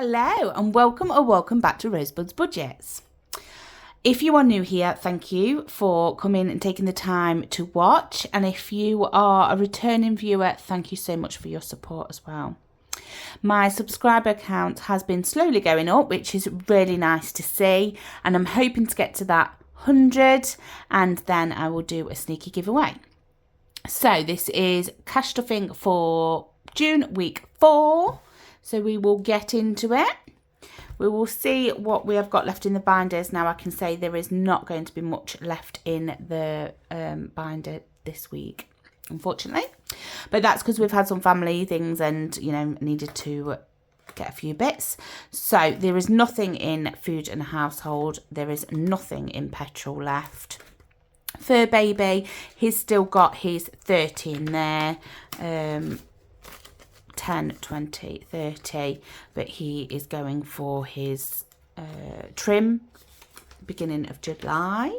Hello and welcome or welcome back to Rosebud's Budgets. If you are new here, thank you for coming and taking the time to watch. And if you are a returning viewer, thank you so much for your support as well. My subscriber count has been slowly going up, which is really nice to see. And I'm hoping to get to that 100 and then I will do a sneaky giveaway. So this is cash stuffing for June week 4. So we will get into it. We will see what we have got left in the binders. Now I can say there is not going to be much left in the binder this week, unfortunately. But that's because we've had some family things and, you know, needed to get a few bits. So there is nothing in food and household. There is nothing in petrol left. Fur baby, he's still got his 30 in there. 10, 20, 30, but he is going for his trim beginning of July.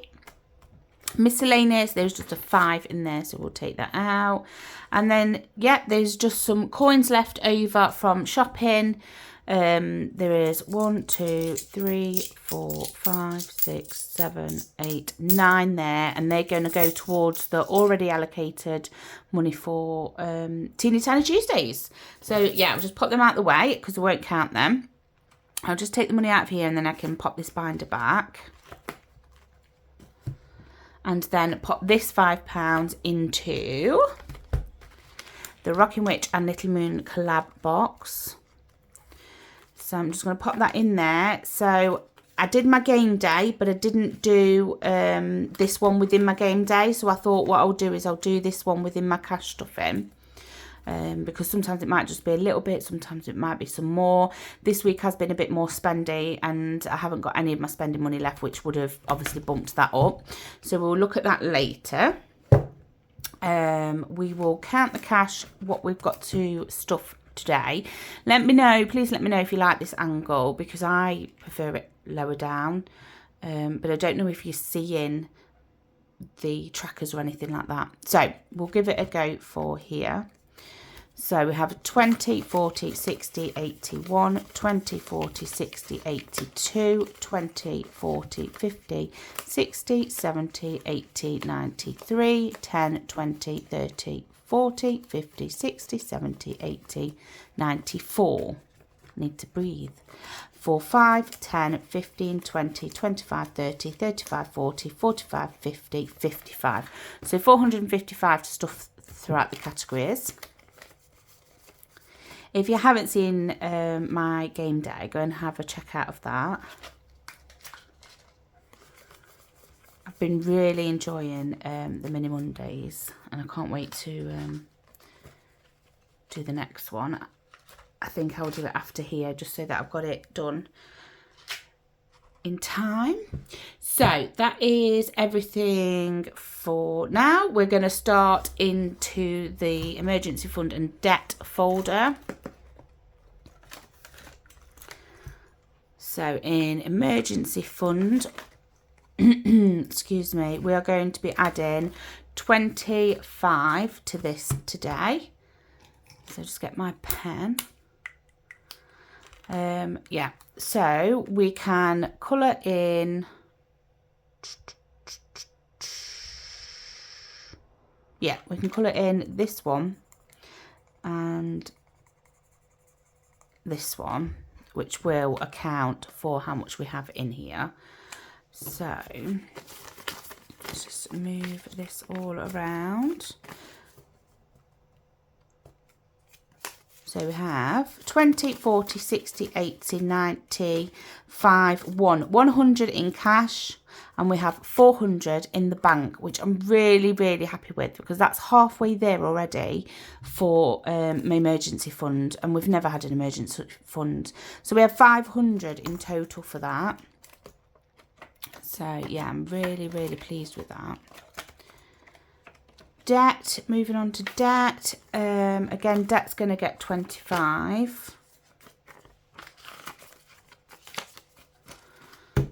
Miscellaneous, there's just a 5 in there, so we'll take that out. And then, yeah, there's just some coins left over from shopping. There is 1, 2, 3, 4, 5, 6, 7, 8, 9 there, and they're going to go towards the already allocated money for Teeny Tiny Tuesdays. So yeah, I'll just pop them out of the way because I won't count them. I'll just take the money out of here and then I can pop this binder back. And then pop this £5 into the Rocking Witch and Little Moon collab box. So I'm just going to pop that in there. So I did my game day, but I didn't do this one within my game day. So I thought what I'll do is I'll do this one within my cash stuffing. Because sometimes it might just be a little bit, sometimes it might be some more. This week has been a bit more spendy and I haven't got any of my spending money left, which would have obviously bumped that up. So we'll look at that later. We will count the cash, what we've got to stuff today. Please let me know if you like this angle because I prefer it lower down. But I don't know if you're seeing the trackers or anything like that. So we'll give it a go for here. So we have 20, 40, 60, 81, 20, 40, 60, 82, 20, 40, 50, 60, 70, 80, 93, 10, 20, 30, 40, 50, 60, 70, 80, 94. Need to breathe. 4, 5, 10, 15, 20, 25, 30, 35, 40, 45, 50, 55. So 455 to stuff throughout the categories. If you haven't seen my game day, go and have a check out of that. I've been really enjoying the Mini Mondays and I can't wait to do the next one. I think I'll do it after here just so that I've got it done in time. So that is everything for now. We're going to start into the emergency fund and debt folder. So in emergency fund, excuse me, we are going to be adding 25 to this today. So just get my pen. Yeah, so we can colour in, yeah, we can colour in this one and this one, which will account for how much we have in here. So let's just move this all around. So we have 20, 40, 60, 80, 90, 5, 1. 100 in cash and we have 400 in the bank, which I'm really, really happy with because that's halfway there already for my emergency fund and we've never had an emergency fund. So we have 500 in total for that. So yeah, I'm really, really pleased with that. Debt, moving on to debt. Again, debt's going to get 25.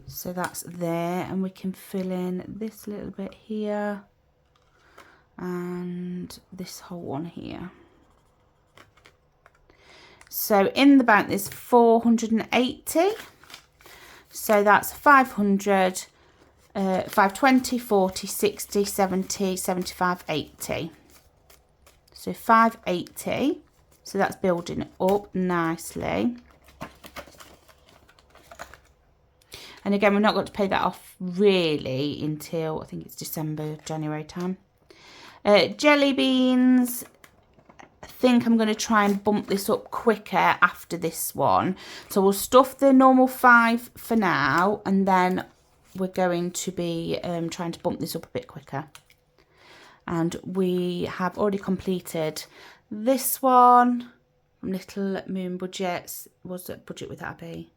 So that's there, and we can fill in this little bit here and this whole one here. So in the bank there's 480. So that's 500, 520, 40, 60, 70, 75, 80. So 580. So that's building up nicely. And again, we're not going to pay that off really until, I think it's December, January time. Jelly beans. I think I'm going to try and bump this up quicker after this one. So we'll stuff the normal 5 for now. And then we're going to be trying to bump this up a bit quicker. And we have already completed this one. Little Moon Budgets. Was it Budget with Abby?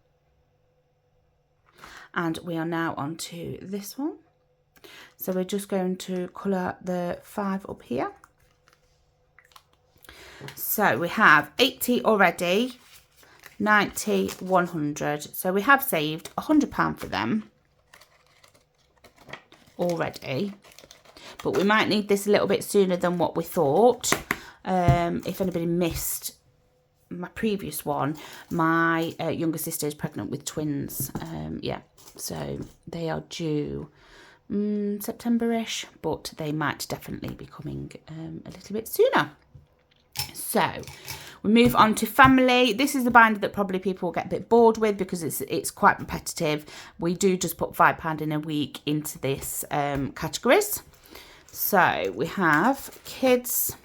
And we are now on to this one. So we're just going to colour the 5 up here. So we have 80 already, 90, 100. So we have saved £100 for them already. But we might need this a little bit sooner than what we thought. If anybody missed my previous one, my younger sister is pregnant with twins. Yeah, so they are due September-ish, but they might definitely be coming a little bit sooner. So we move on to family. This is the binder that probably people will get a bit bored with because it's quite repetitive. We do just put £5 in a week into this categories. So we have kids.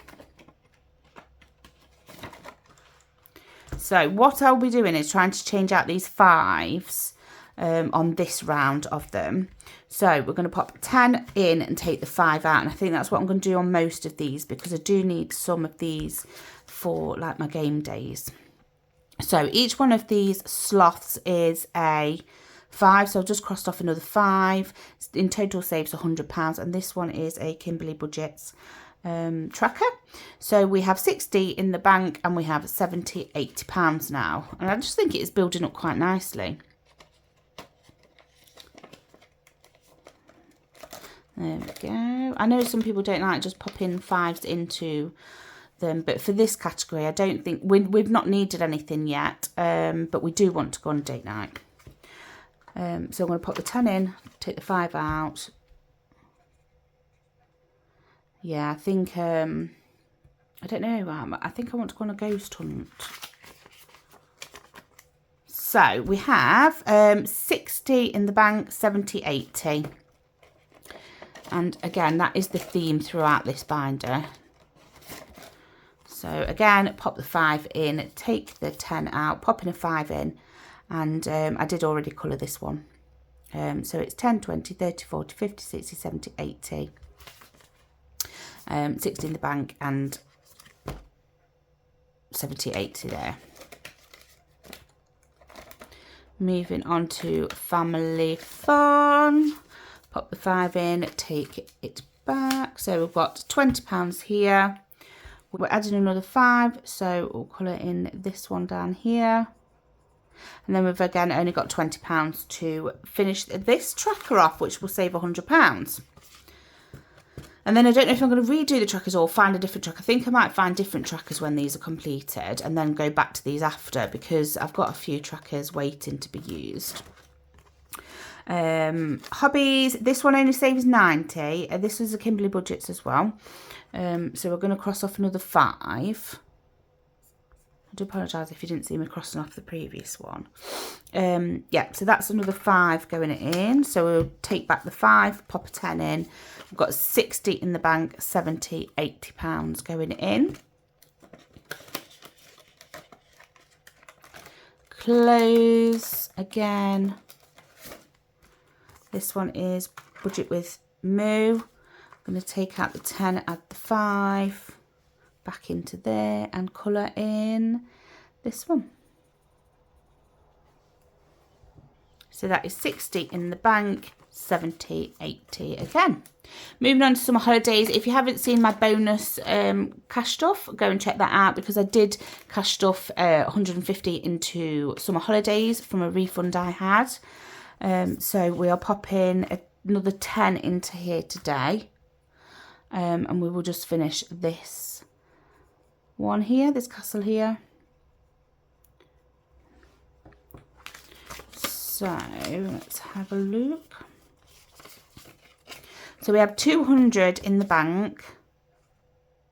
So what I'll be doing is trying to change out these 5s on this round of them. So we're going to pop 10 in and take the 5 out. And I think that's what I'm going to do on most of these because I do need some of these for like my game days. So each one of these sloths is a 5. So I've just crossed off another 5. In total saves £100. And this one is a Kimberley Budgets tracker. So we have 60 in the bank and we have 70, £80 now. And I just think it's building up quite nicely. There we go. I know some people don't like just popping 5s into them, but for this category, I don't think we've not needed anything yet, but we do want to go on a date night. So I'm going to put the 10 in, take the 5 out. Yeah, I think, I don't know, I think I want to go on a ghost hunt. So we have 60 in the bank, 70, 80. And again, that is the theme throughout this binder. So again, pop the 5 in, take the 10 out, pop in a 5 in. And I did already colour this one. So it's 10, 20, 30, 40, 50, 60, 70, 80. 60 in the bank and 70, 80 there. Moving on to family fun. Pop the 5 in, take it back. So we've got £20 here. We're adding another 5, so we'll colour in this one down here. And then we've again only got £20 to finish this tracker off, which will save £100. And then I don't know if I'm going to redo the trackers or find a different tracker. I think I might find different trackers when these are completed and then go back to these after because I've got a few trackers waiting to be used. Hobbies, this one only saves 90. This is a Kimberley Budgets as well. So we're going to cross off another 5. I do apologise if you didn't see me crossing off the previous one. Yeah, so that's another 5 going in. So we'll take back the 5, pop a 10 in. We've got 60 in the bank, 70, £80 going in. Clothes, again. This one is Budget with Moo. I'm going to take out the 10, add the 5 back into there and colour in this one. So that is 60 in the bank, 70, 80 again. Moving on to summer holidays. If you haven't seen my bonus cash stuff, go and check that out because I did cash stuff 150 into summer holidays from a refund I had. So we are popping another 10 into here today. And we will just finish this one here, this castle here. So let's have a look. So we have 200 in the bank.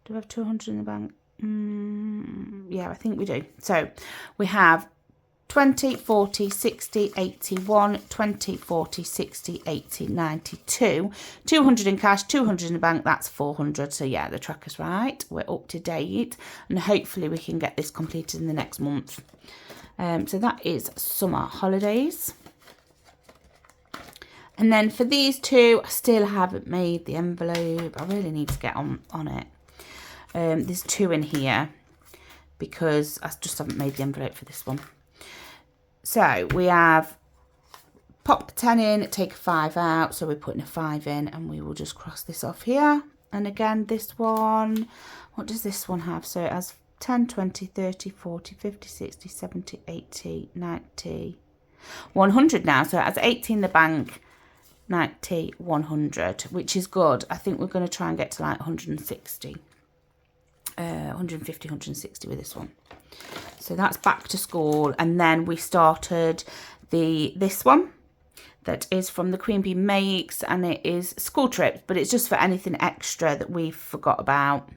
Do we have 200 in the bank? Yeah, I think we do. So we have 20, 40, 60, 81, 20, 40, 60, 80, 92. 200 in cash, 200 in the bank, that's 400. So yeah, the tracker's right. We're up to date. And hopefully we can get this completed in the next month. So that is summer holidays. And then for these two, I still haven't made the envelope. I really need to get on it. There's 2 in here because I just haven't made the envelope for this one. So we have pop 10 in, take a 5 out. So we're putting a 5 in and we will just cross this off here. And again, this one, what does this one have? So it has 10, 20, 30, 40, 50, 60, 70, 80, 90, 100 now. So it has 80 in the bank. 90, 100, which is good. I think we're going to try and get to like 160, 150, 160 with this one. So that's back to school. And then we started this one that is from the Queen Bee Makes, and it is school trips, but it's just for anything extra that we forgot about.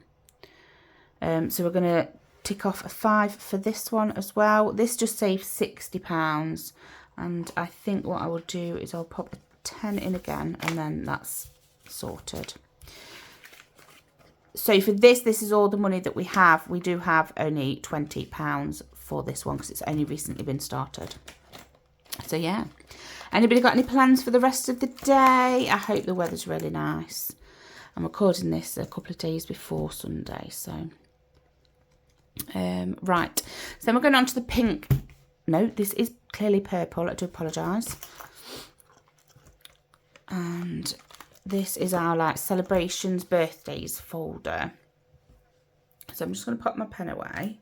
So we're going to tick off a 5 for this one as well. This just saves £60, and I think what I will do is I'll pop a 10 in again, and then that's sorted. So for this is all the money that we have. We do have only £20 for this one because it's only recently been started. So yeah, anybody got any plans for the rest of the day? I hope the weather's really nice. I'm recording this a couple of days before Sunday, so right, so then we're going on to the pink. No, this is clearly purple. I do apologise. And this is our like celebrations, birthdays folder. So I'm just going to pop my pen away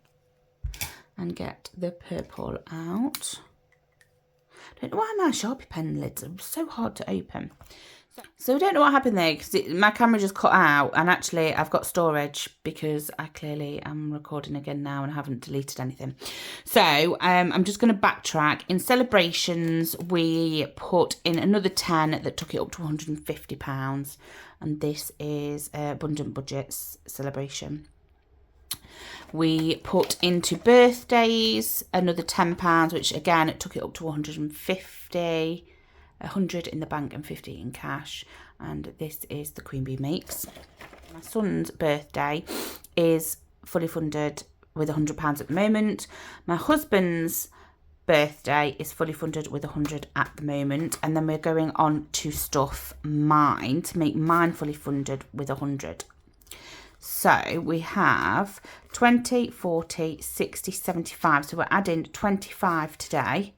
and get the purple out. I don't know why my Sharpie pen lids are so hard to open. So I don't know what happened there because my camera just cut out, and actually I've got storage because I clearly am recording again now and I haven't deleted anything. So I'm just going to backtrack. In celebrations, we put in another 10 that took it up to £150, and this is Abundant Budgets celebration. We put into birthdays another £10, which again it took it up to 150. 100 in the bank and 50 in cash, and this is the Queen Bee Makes. My son's birthday is fully funded with £100 at the moment. My husband's birthday is fully funded with 100 at the moment, and then we're going on to stuff mine to make mine fully funded with 100. So we have 20, 40, 60, 75, so we're adding 25 today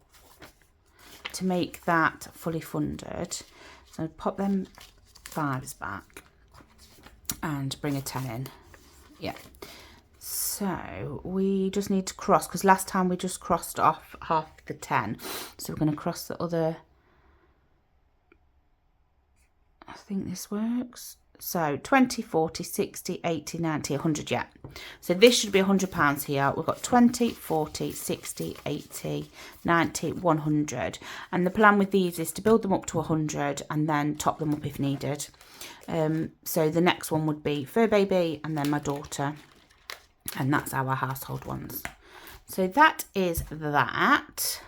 to make that fully funded. So pop them 5s back and bring a 10 in. Yeah. So we just need to cross, because last time we just crossed off half the 10. So we're going to cross the other. I think this works. So 20, 40, 60, 80, 90, 100, yeah. So this should be £100 here. We've got 20, 40, 60, 80, 90, 100. And the plan with these is to build them up to 100 and then top them up if needed. So the next one would be Fur Baby and then my daughter. And that's our household ones. So that is that.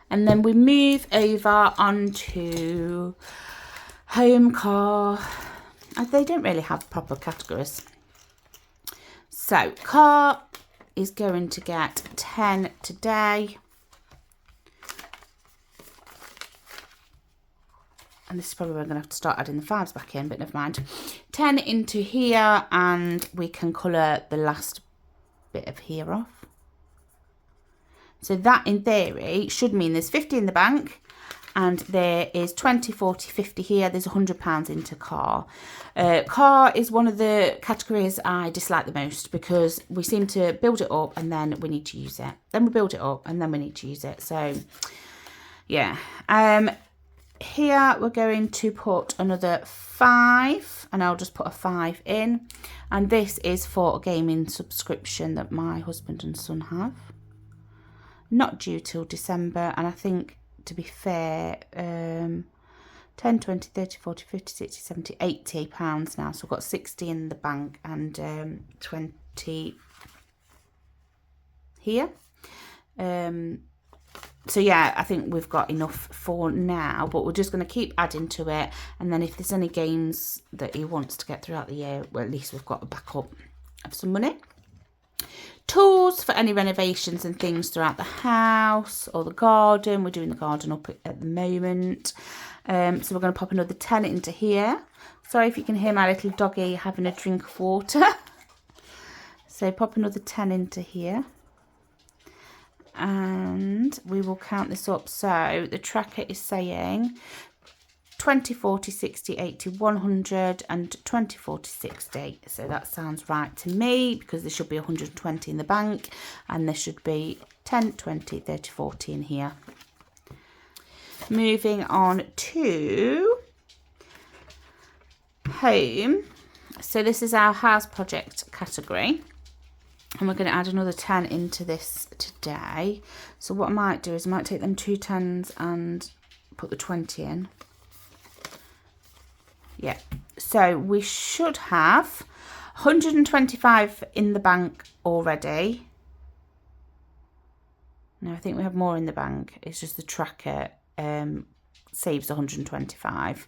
And then we move over onto home, car. They don't really have proper categories. So car is going to get 10 today. And this is probably where I'm going to have to start adding the 5s back in, but never mind. 10 into here, and we can colour the last bit of here off. So that, in theory, should mean there's 50 in the bank, and there is 20, 40, 50 here. There's £100 into car. Car is one of the categories I dislike the most, because we seem to build it up and then we need to use it. Then we build it up and then we need to use it. So, yeah. Here we're going to put another 5, and I'll just put a 5 in. And this is for a gaming subscription that my husband and son have. not due till December, and I think, to be fair, 10, 20, 30, 40, 50, 60, 70, 80 pounds now. So I've got 60 in the bank and 20 here. So yeah, I think we've got enough for now, but we're just going to keep adding to it. And then if there's any games that he wants to get throughout the year, well, at least we've got a backup of some money. Tools for any renovations and things throughout the house or the garden. We're doing the garden up at the moment. So we're going to pop another 10 into here. Sorry if you can hear my little doggy having a drink of water. So pop another 10 into here. And we will count this up. So the tracker is saying 20, 40, 60, 80, 100 and 20, 40, 60. So that sounds right to me, because there should be 120 in the bank and there should be 10, 20, 30, 40 in here. Moving on to home. So this is our house project category. And we're going to add another 10 into this today. So what I might do is I might take them 2 10s and put the 20 in. Yeah. So we should have 125 in the bank already. No, I think we have more in the bank. It's just the tracker saves 125.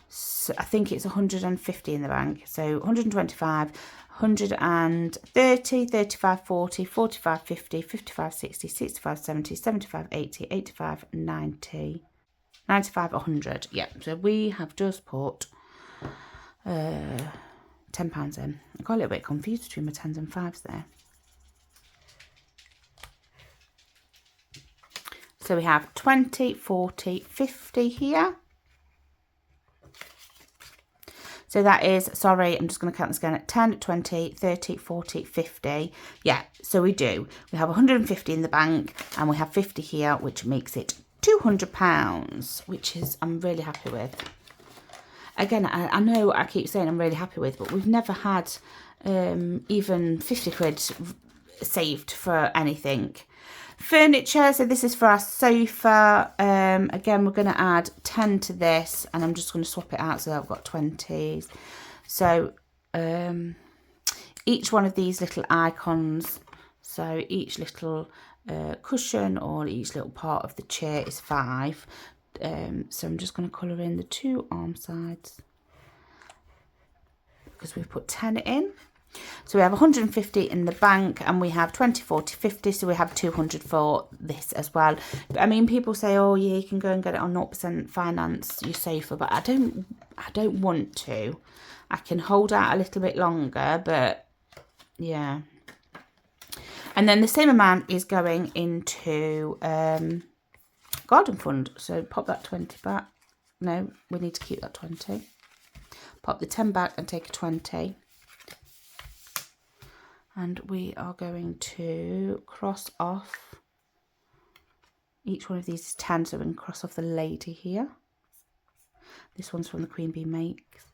So I think it's 150 in the bank. So 125, 130, 35, 40, 45, 50, 55, 60, 65, 70, 75, 80, 85, 90, 95, 100. Yeah, so we have just put £10 in. I got a little bit confused between my 10s and 5s there. So we have 20, 40, 50 here. So that is, sorry, I'm just going to count this again at 10, 20, 30, 40, 50. Yeah, so we do. We have 150 in the bank and we have 50 here, which makes it £200, which is, I'm really happy with. Again, I know I keep saying I'm really happy with, but we've never had even 50 quid saved for anything. Furniture, so this is for our sofa. Again, we're going to add 10 to this, and I'm just going to swap it out so that I've got 20s. So each one of these little icons, so each little cushion or each little part of the chair is 5. So I'm just going to colour in the 2 arm sides because we've put 10 in. So we have 150 in the bank and we have 20, 40, 50. So we have 200 for this as well. But, I mean, people say, oh yeah, you can go and get it on 0% finance, your sofa. But I don't want to. I can hold out a little bit longer, but yeah. And then the same amount is going into garden fund. So pop that 20 back. No, we need to keep that 20. Pop the 10 back and take a 20. And we are going to cross off, each one of these is 10, so we can cross off the lady here. This one's from the Queen Bee Makes.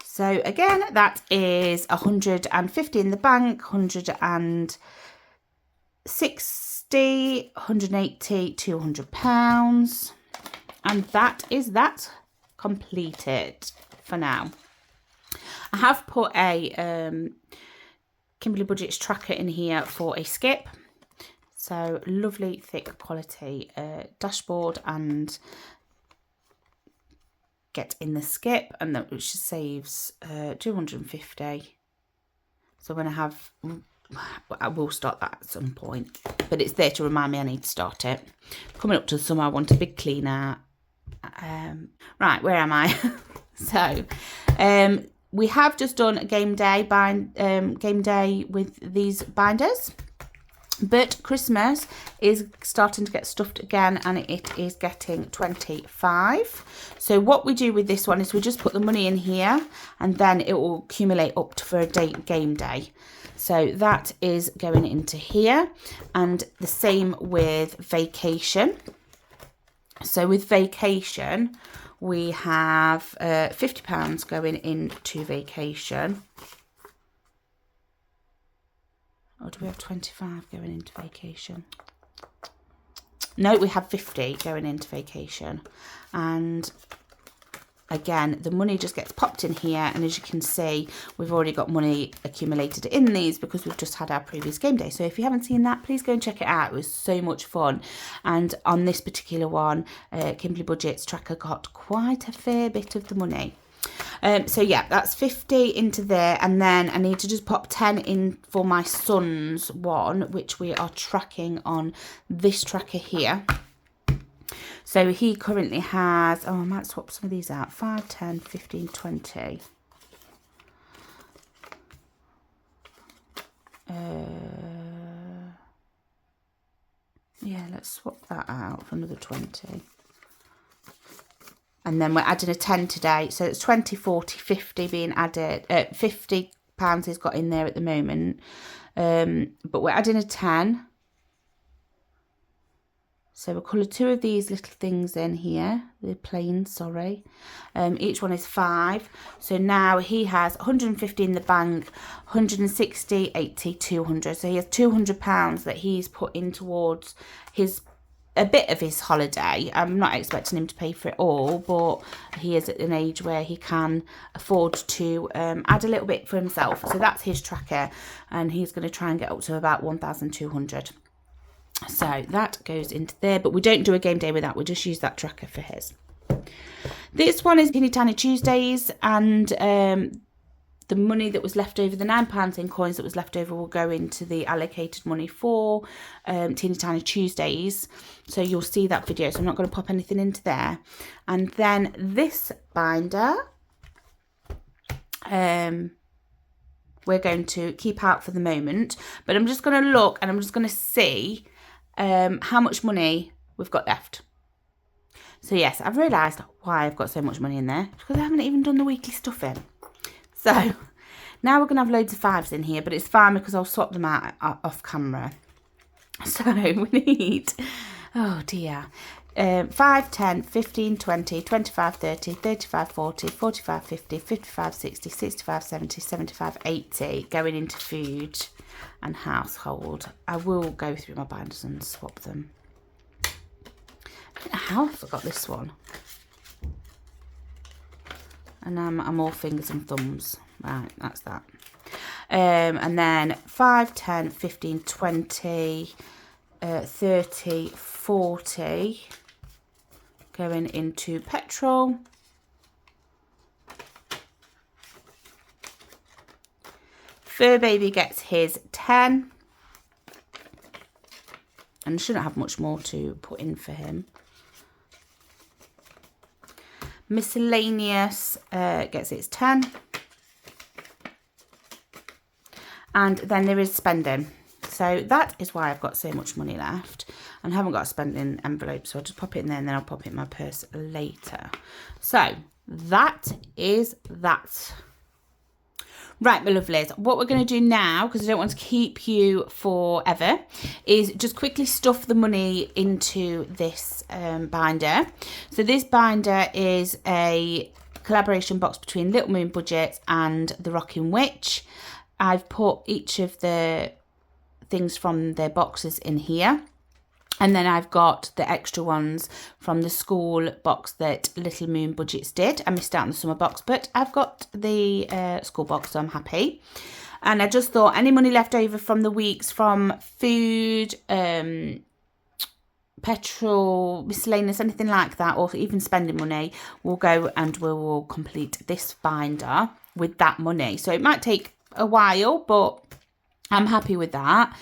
So again, that is 150 in the bank, 160, 180, £200. And that is that completed for now. I have put a Kimberley Budgets tracker in here for a skip. So lovely thick quality dashboard and get in the skip, and that which saves 250. So when I will start that at some point, but it's there to remind me I need to start it. Coming up to the summer, I want a big clean out. Right, where am I? So we have just done a game day with these binders, but Christmas is starting to get stuffed again, and it is getting 25. So what we do with this one is we just put the money in here, and then it will accumulate up to for a game day. So that is going into here, and the same with vacation. So with vacation, we have £50 going into vacation. Or do we have 25 going into vacation? No, we have 50 going into vacation. And again, the money just gets popped in here. And as you can see, we've already got money accumulated in these because we've just had our previous game day. So if you haven't seen that, please go and check it out. It was so much fun. And on this particular one, Kimberley Budgets tracker got quite a fair bit of the money. So yeah, that's 50 into there, and then I need to just pop 10 in for my son's one, which we are tracking on this tracker here. So he currently has, oh, I might swap some of these out, 5, 10, 15, 20. Yeah, let's swap that out for another 20. And then we're adding a 10 today. So it's 20, 40, 50 being added. £50 he's got in there at the moment. But we're adding a 10. So we'll colour 2 of these little things in here. The plain, sorry. Each one is 5. So now he has 150 in the bank, 160, 80, 200. So he has £200 that he's put in towards a bit of his holiday. I'm not expecting him to pay for it all, but he is at an age where he can afford to add a little bit for himself. So that's his tracker, and he's going to try and get up to about 1,200. So that goes into there, but we don't do a game day with that. We just use that tracker for his. This one is Teeny Tiny Tuesdays, and the money that was left over, the £9 in coins that was left over, will go into the allocated money for Teeny Tiny Tuesdays. So you'll see that video. So I'm not going to pop anything into there. And then this binder, we're going to keep out for the moment. But I'm just going to look, and I'm just going to see how much money we've got left. So yes, I've realised why I've got so much money in there. Because I haven't even done the weekly stuffing. So now we're going to have loads of 5s in here, but it's fine because I'll swap them out off camera. So we need, oh dear, 5, 10, 15, 20, 25, 30, 35, 40, 45, 50, 55, 60, 65, 70, 75, 80 going into food and household. I will go through my binders and swap them. I don't know how I forgot this one. And I'm all fingers and thumbs. Right, that's that. And then 5, 10, 15, 20, 30, 40 going into petrol. Fur Baby gets his 10. And I shouldn't have much more to put in for him. Miscellaneous gets its 10. And then there is spending. So that is why I've got so much money left. And I haven't got a spending envelope, so I'll just pop it in there and then I'll pop it in my purse later. So that is that. Right, my lovelies, what we're going to do now, because I don't want to keep you forever, is just quickly stuff the money into this binder. So this binder is a collaboration box between Little Moon Budgets and The Rocking Witch. I've put each of the things from their boxes in here. And then I've got the extra ones from the school box that Little Moon Budgets did. I missed out on the summer box, but I've got the school box, so I'm happy. And I just thought any money left over from the weeks from food, petrol, miscellaneous, anything like that, or even spending money, will go and we will complete this binder with that money. So it might take a while, but I'm happy with that.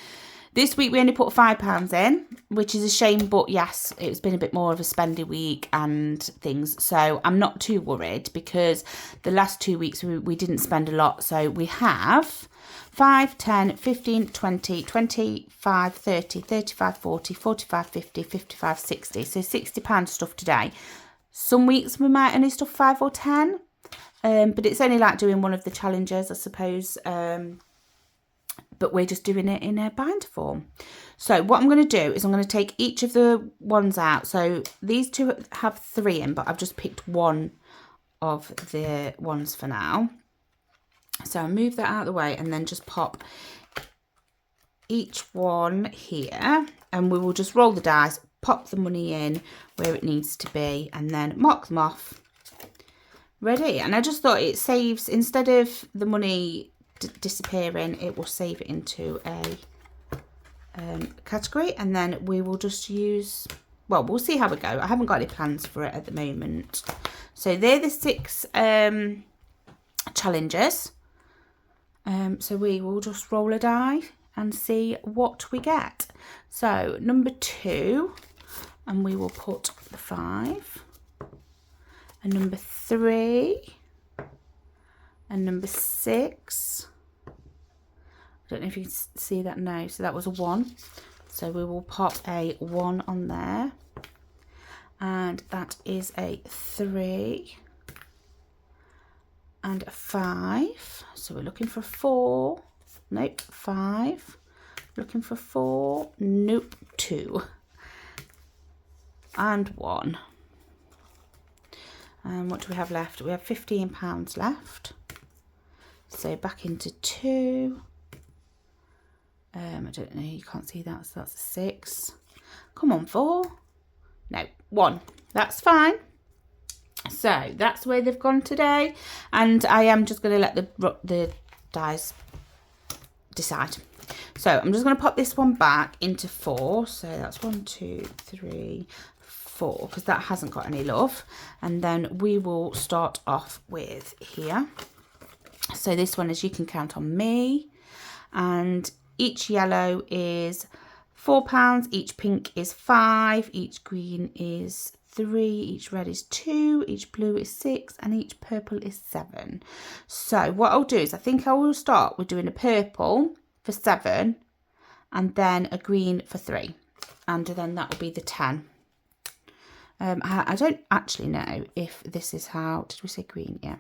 This week we only put £5 in, which is a shame, but yes, it's been a bit more of a spendy week and things. So I'm not too worried because the last 2 weeks we didn't spend a lot. So we have 5, 10, 15, 20, 25, 30, 35, 40, 45, 50, 55, 60. So £60 stuff today. Some weeks we might only stuff 5 or 10, but it's only like doing one of the challenges, I suppose. But we're just doing it in a binder form. So what I'm going to do is I'm going to take each of the ones out. So these two have 3 in, but I've just picked one of the ones for now. So I'll move that out of the way and then just pop each one here, and we will just roll the dice, pop the money in where it needs to be, and then mark them off. Ready. And I just thought it saves, instead of the money disappearing, it will save it into a category, and then we will just use, well, we'll see how we go. I haven't got any plans for it at the moment. So they're the 6 challenges. So we will just roll a die and see what we get. So number 2, and we will put the 5, and number 3, and number 6. I don't know if you can see that now. So that was a 1. So we will pop a 1 on there. And that is a 3. And a 5. So we're looking for 4. Nope, 5. Looking for 4. Nope, 2. And 1. And what do we have left? We have £15 left. So back into 2. I don't know, you can't see that, so that's a 6. Come on, 4. No, 1. That's fine. So that's where they've gone today, and I am just going to let the dice decide. So I'm just going to pop this one back into 4. So that's 1, 2, 3, 4, because that hasn't got any love. And then we will start off with here. So this one, as you can count on me, and each yellow is £4, each pink is 5, each green is 3, each red is 2, each blue is 6, and each purple is 7. So what I'll do is, I think I will start with doing a purple for 7, and then a green for 3, and then that will be the 10. I don't actually know if this is how, did we say green? Yeah.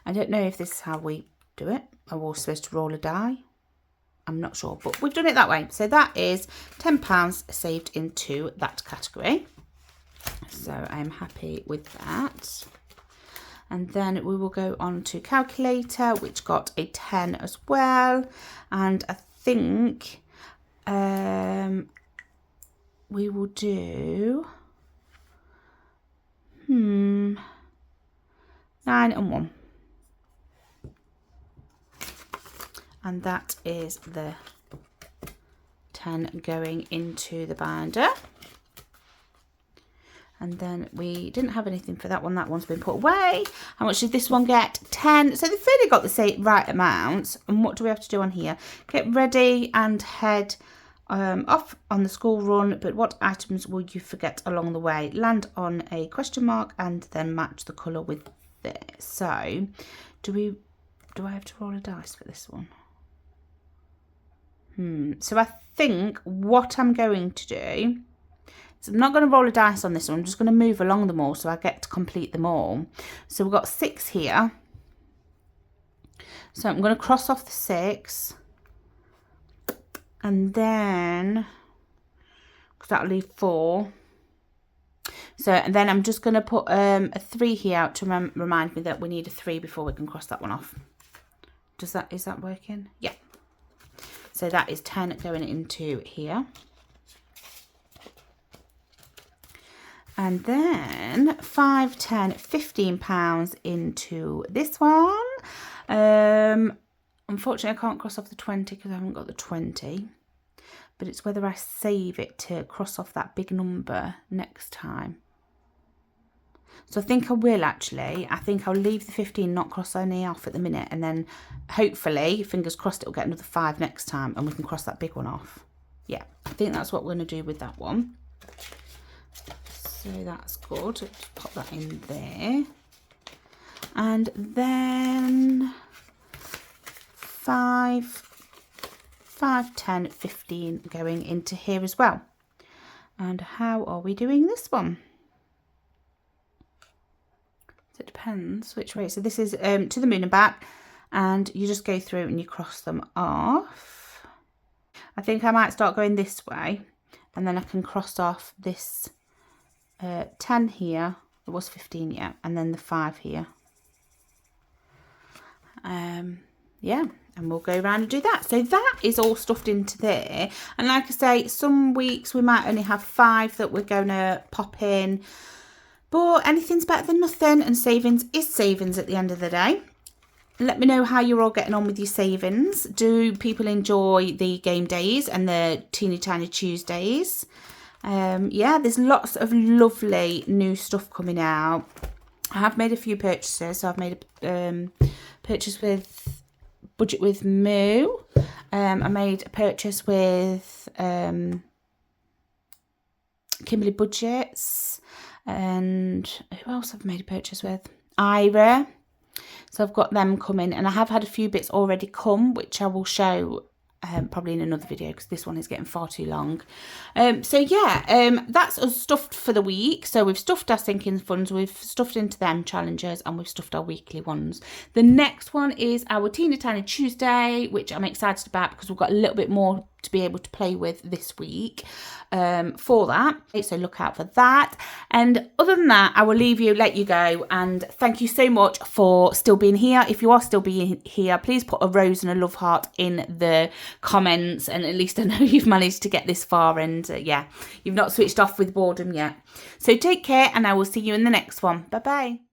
I don't know if this is how we do it, or we're supposed to roll a die. I'm not sure, but we've done it that way. So that is £10 saved into that category. So I'm happy with that. And then we will go on to calculator, which got a 10 as well. And I think we will do 9 and 1. And that is the 10 going into the binder. And then we didn't have anything for that one. That one's been put away. How much did this one get? 10. So they've really got the same right amount. And what do we have to do on here? Get ready and head off on the school run. But what items will you forget along the way? Land on a question mark and then match the colour with this. So do I have to roll a dice for this one? So I think what I'm going to do, so I'm not going to roll a dice on this one. I'm just going to move along them all so I get to complete them all. So we've got 6 here. So I'm going to cross off the 6. And then, because that'll leave 4. So, and then I'm just going to put a 3 here out to remind me that we need a 3 before we can cross that one off. Is that working? Yeah. So that is 10 going into here. And then 5, 10, £15 into this one. Unfortunately, I can't cross off the 20 because I haven't got the 20. But it's whether I save it to cross off that big number next time. So I think I will actually. I think I'll leave the 15, not cross any off at the minute. And then hopefully, fingers crossed, it'll get another 5 next time and we can cross that big one off. Yeah, I think that's what we're going to do with that one. So that's good. Just pop that in there. And then 5, 10, 15 going into here as well. And how are we doing this one? So it depends which way. So this is to the moon and back, and you just go through and you cross them off. I think I might start going this way, and then I can cross off this 10 here. It was 15, yeah, and then the 5 here. Yeah, And we'll go around and do that. So that is all stuffed into there. And like I say, some weeks we might only have 5 that we're going to pop in. But anything's better than nothing. And savings is savings at the end of the day. Let me know how you're all getting on with your savings. Do people enjoy the game days and the Teeny Tiny Tuesdays? Yeah, there's lots of lovely new stuff coming out. I have made a few purchases. So I've made a purchase with Budget with Moo. I made a purchase with Kimberly Budgets. And who else have I made a purchase with? Ira. So I've got them coming. And I have had a few bits already come, which I will show probably in another video because this one is getting far too long. So yeah, that's us stuffed for the week. So we've stuffed our sinking funds, we've stuffed into them challenges, and we've stuffed our weekly ones. The next one is our Teeny Tiny Tuesday, which I'm excited about because we've got a little bit more to be able to play with this week for that. So look out for that. And other than that, I will leave you, let you go, and thank you so much for still being here. If you are still being here, please put a rose and a love heart in the comments, and at least I know you've managed to get this far, and yeah, you've not switched off with boredom yet. So take care, and I will see you in the next one. Bye bye.